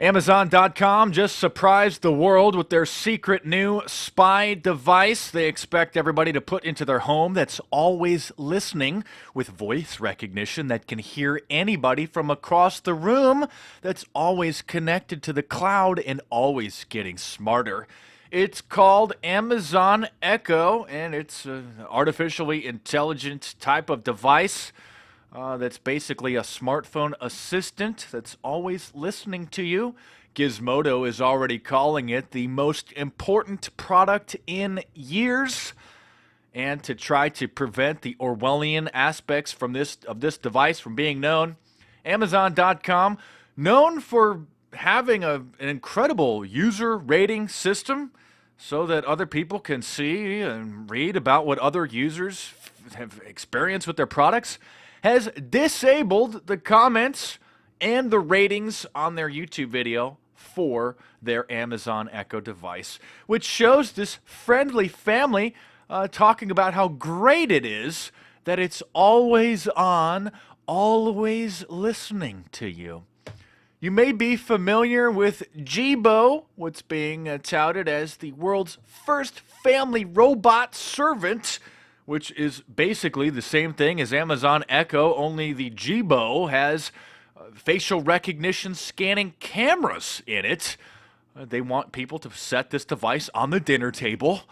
Amazon.com just surprised the world with their secret new spy device they expect everybody to put into their home that's always listening, with voice recognition that can hear anybody from across the room, that's always connected to the cloud and always getting smarter. It's called Amazon Echo, and it's an artificially intelligent type of device. That's basically a smartphone assistant that's always listening to you. Gizmodo is already calling it the most important product in years. And to try to prevent the Orwellian aspects of this device from being known, Amazon.com, known for having an incredible user rating system so that other people can see and read about what other users have experienced with their products, has disabled the comments and the ratings on their YouTube video for their Amazon Echo device, which shows this friendly family talking about how great it is that it's always on, always listening to you. You may be familiar with GBow, what's being touted as the world's first family robot servant, which is basically the same thing as Amazon Echo, only the GBow has facial recognition scanning cameras in it. They want people to set this device on the dinner table.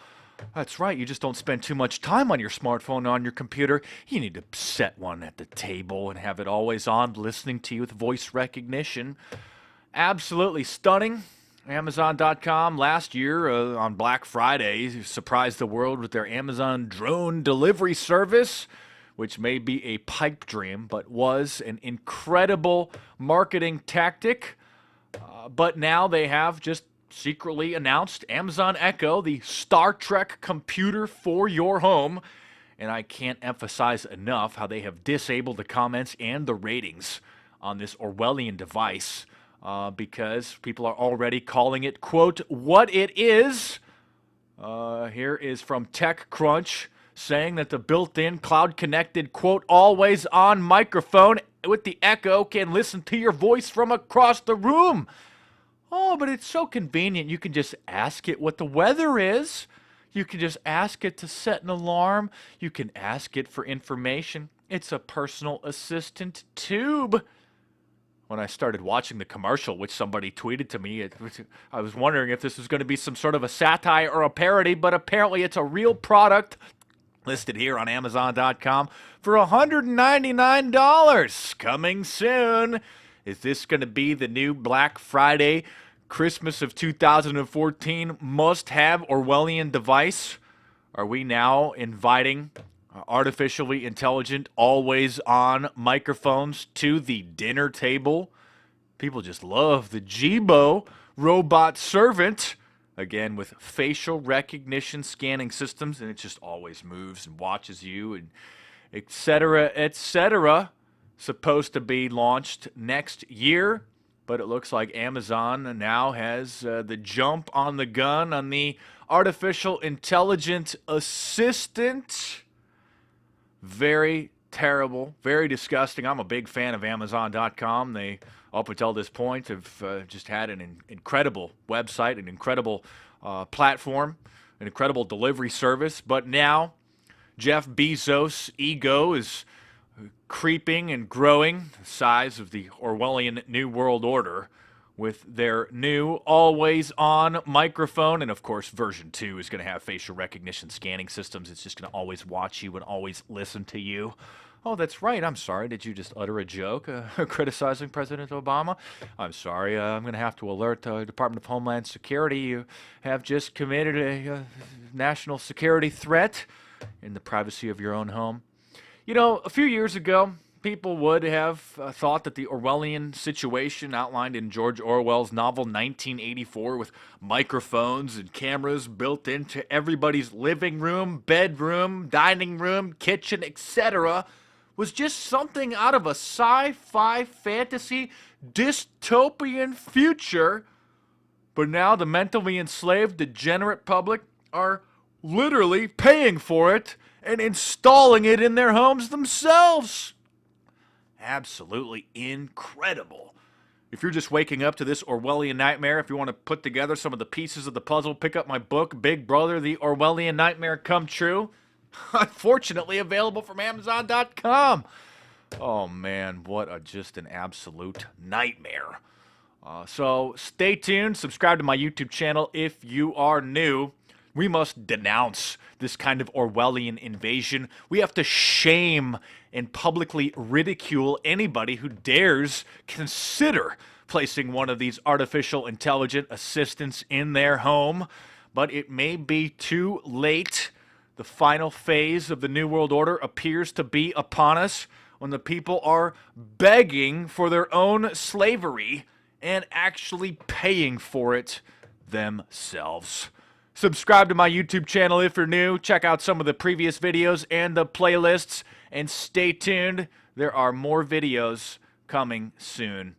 That's right, you just don't spend too much time on your smartphone, on your computer. You need to set one at the table and have it always on, listening to you with voice recognition. Absolutely stunning. Amazon.com last year on Black Friday surprised the world with their Amazon drone delivery service, which may be a pipe dream, but was an incredible marketing tactic. But now they have just secretly announced Amazon Echo, the Star Trek computer for your home. And I can't emphasize enough how they have disabled the comments and the ratings on this Orwellian device. Because people are already calling it, quote, what it is. Here is from TechCrunch saying that the built-in cloud-connected, quote, always-on microphone with the Echo can listen to your voice from across the room. Oh, but it's so convenient. You can just ask it what the weather is. You can just ask it to set an alarm. You can ask it for information. It's a personal assistant tube. When I started watching the commercial, which somebody tweeted to me, I was wondering if this was going to be some sort of a satire or a parody, but apparently it's a real product listed here on Amazon.com for $199. Coming soon. Is this going to be the new Black Friday, Christmas of 2014 must-have Orwellian device? Are we now inviting artificially intelligent, always-on microphones to the dinner table? People just love the GBow robot servant, again with facial recognition scanning systems, and it just always moves and watches you, and etc., etc. Supposed to be launched next year, but it looks like Amazon now has the jump on the gun on the artificial intelligent assistant. Very terrible, very disgusting. I'm a big fan of Amazon.com. They, up until this point, have just had an incredible website, an incredible platform, an incredible delivery service. But now, Jeff Bezos' ego is creeping and growing, the size of the Orwellian New World Order, with their new always-on microphone. And, of course, version 2 is going to have facial recognition scanning systems. It's just going to always watch you and always listen to you. Oh, that's right. I'm sorry. Did you just utter a joke criticizing President Obama? I'm sorry. I'm going to have to alert the Department of Homeland Security. You have just committed a national security threat in the privacy of your own home. You know, a few years ago, people would have thought that the Orwellian situation outlined in George Orwell's novel 1984, with microphones and cameras built into everybody's living room, bedroom, dining room, kitchen, etc., was just something out of a sci-fi fantasy dystopian future. But now the mentally enslaved, degenerate public are literally paying for it and installing it in their homes themselves. Absolutely incredible. If you're just waking up to this Orwellian nightmare, if you want to put together some of the pieces of the puzzle, pick up my book, Big Brother, The Orwellian Nightmare Come True. Unfortunately, available from Amazon.com. Oh man, just an absolute nightmare. So stay tuned, subscribe to my YouTube channel if you are new. We must denounce this kind of Orwellian invasion. We have to shame and publicly ridicule anybody who dares consider placing one of these artificial intelligent assistants in their home. But it may be too late. The final phase of the New World Order appears to be upon us when the people are begging for their own slavery and actually paying for it themselves. Subscribe to my YouTube channel if you're new. Check out some of the previous videos and the playlists. And stay tuned. There are more videos coming soon.